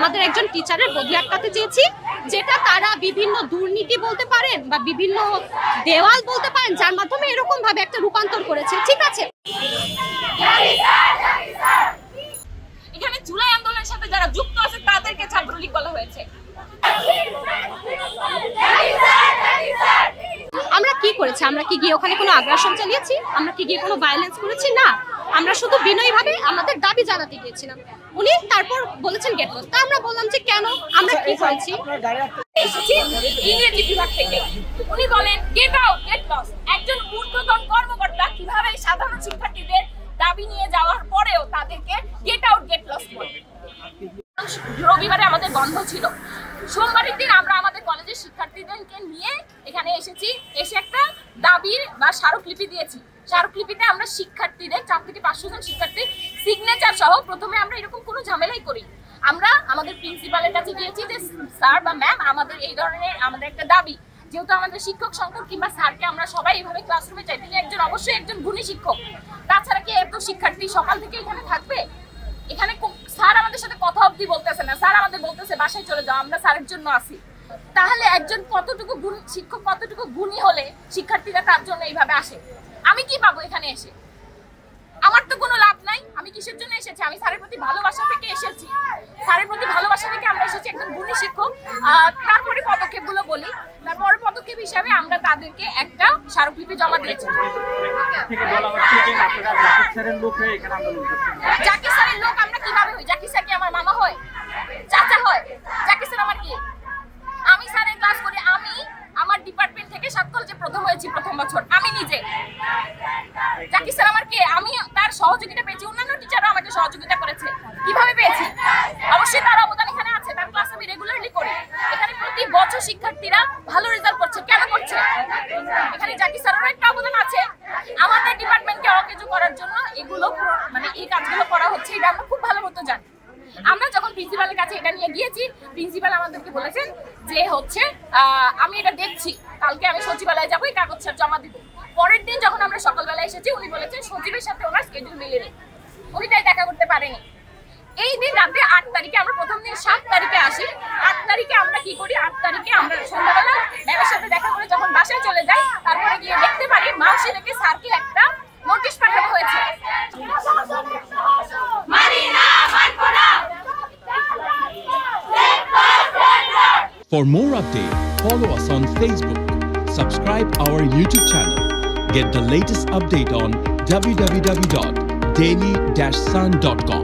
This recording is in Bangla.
আমাদের একজন টিচারের বদলি আটকাতে চেয়েছি, যেটা তারা বিভিন্ন দুর্নীতি বলতে পারেন বা বিভিন্ন দেওয়াল বলতে পারেন, যার মাধ্যমে এরকম ভাবে একটা রূপান্তর করেছে। ঠিক আছে, এখানে জুলাই আন্দোলনের সাথে যারা যুক্ত আছে তাদেরকে ছাত্রলীগ বলা হয়েছে। আমরা কি করেছি? আমরা কি গিয়ে ওখানে কোনো আগ্রাসন চালিয়েছি? আমরা কি গিয়ে কোনো ভায়োলেন্স করেছি? না, আমরা শুধু বিনয়ীভাবে আমাদের দাবি জানাতে গিয়েছিলাম। উনি তারপর বলেছেন গেট লস। তা আমরা বললাম যে কেন, আমরা কি করেছি? ইংরেজি বিভাগ থেকে উনি বলেন গেট আউট গেট লস। একজন ঊর্ধ্বতন কর্মকর্তা কিভাবে সাধারণ শিক্ষার্থীদের দাবি নিয়ে যাওয়ার পরেও তাদেরকে গেট আউট গেট লস বলে। রবিবারে আমাদের বন্ধ ছিল, সোমবারের দিন আমরা আমাদের কলেজের শিক্ষার্থীদেরকে নিয়ে এখানে এসেছি, এসে একটা দাবির বা স্মারকলিপি দিয়েছি। স্মারকলিপিতে আমরা শিক্ষার্থীদের 4 থেকে 500 জন শিক্ষার্থীর সিগনেচার সহ, প্রথমে আমরা এরকম কোনো ঝামেলাই করি, আমরা আমাদের প্রিন্সিপালের কাছে গিয়েছি যে স্যার বা ম্যাম আমাদের এই ধরনের আমাদের একটা দাবি, যেহেতু আমাদের শিক্ষক সংকট কিংবা স্যারকে আমরা সবাই এইভাবে ক্লাসরুমে চাই, তিনি একজন অবশ্যই একজন গুণী শিক্ষক, তাছাড়া কি এত শিক্ষার্থী সকাল থেকে এখানে থাকবে? এখানে স্যার আমাদের সাথে কথা অবধি বলতেছে না, স্যার আমাদের বলতেছে বাসায় চলে যাও, আমরা স্যারের জন্য আসি। তাহলে একজন কতটুকু শিক্ষক কতটুকু গুণী হলে শিক্ষার্থীরা তার জন্য এইভাবে আসে? আমি কি পাবো এখানে এসে? আমার তো কোনো লাভ নাই। আমি কিসের জন্য এসেছি? আমি স্যারের প্রতি ভালোবাসা থেকে এসেছি, স্যারের প্রতি ভালোবাসা থেকে আমরা এসেছি একজন গুণী শিক্ষক। তারপরে পদক্ষেপগুলো বলি, তারপরে পদক্ষেপ হিসাবে আমরা তাদেরকে একটা স্মারকলিপি জমা দিয়েছি। জাকির স্যারের লোক আমরা কিভাবে হই? জাকির স্যার কি আমার মামা হয়, চাচা হয়? জাকির স্যার আমার কি? আমি স্যারের ক্লাস করি, আমি আমার ডিপার্টমেন্ট থেকে 7 কলেজে প্রথম হয়েছি প্রথম বছর, আমি নিজে। জাকির স্যার আমার কে? আমি তার সহযোগিতা পেয়েছি, অন্যান্য টিচাররা আমাকে সহযোগিতা করেছে। কিভাবে পেয়েছি? অবশ্যই তার অবদান এখানে আছে, তার ক্লাস আমি রেগুলারলি করি। এখানে প্রতি বছর শিক্ষার্থীরা ভালো রেজাল্ট করছে, কেন করছে? এখানে জাকির স্যারেরও একটা অবদান আছে। আমাদের ডিপার্টমেন্টকে অকেজো করার জন্য এগুলো মানে এই কাজগুলো করা হচ্ছে, এটা আমরা খুব ভালো মতো জানি। আমরা যখন প্রিন্সিপালের কাছে এটা নিয়ে গিয়েছি, প্রিন্সিপাল আমাদেরকে বলেছেন যে হচ্ছে আমি এটা দেখছি, কালকে আমি সচিবালয়ে যাবো, এই কাগজটা জমা দিব। পরের দিন যখন আমরা সকালবেলা এসেছি, উনি বলেছেন সচিবের সাথে ওনার স্কেডিউল মিলেনি, উনি তাই দেখা করতে পারেনি। এই দিন রাতে 8 তারিখে, আমরা প্রথম দিন 7 তারিখে আসি। 8 তারিখে আমরা কি করি? 8 তারিখে আমরা সন্ধ্যাবেলা ম্যামের সাথে দেখা করে যখন বাসায় চলে যাই, তারপরে গিয়ে দেখতে পারি মাউসি রেখে স্যারকে একটা নোটিশ পাঠানো হয়েছে। For more updates, follow us on Facebook, subscribe our YouTube channel, get the latest update on www.daily-sun.com.